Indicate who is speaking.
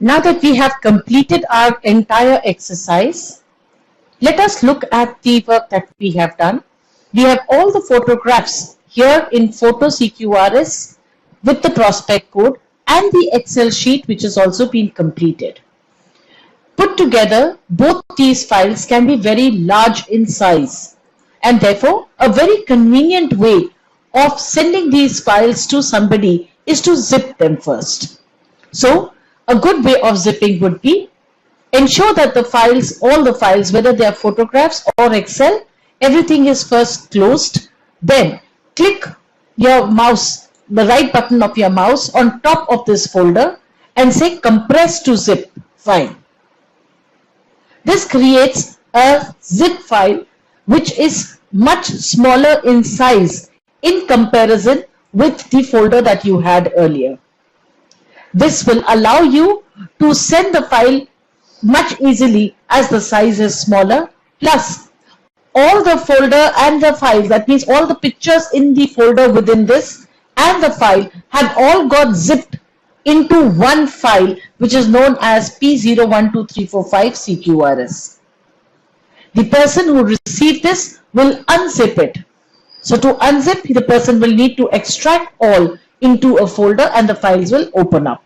Speaker 1: Now that we have completed our entire exercise, let us look at the work that we have done. We have all the photographs here in Photo CQRS with the prospect code and the Excel sheet which has also been completed. Put together, both these files can be very large in size, and therefore a very convenient way of sending these files to somebody is to zip them first. So a good way of zipping would be ensure that the files, all the files, whether they are photographs or Excel, everything is first closed. Then click your mouse, the right button of your mouse on top of this folder and say compress to zip file. This creates a zip file which is much smaller in size in comparison with the folder that you had earlier. This will allow you to send the file much easily as the size is smaller. Plus, all the folder and the file, that means all the pictures in the folder within this and the file have all got zipped into one file which is known as P012345 CQRS. The person who received this will unzip it. So to unzip, the person will need to extract all into a folder and the files will open up.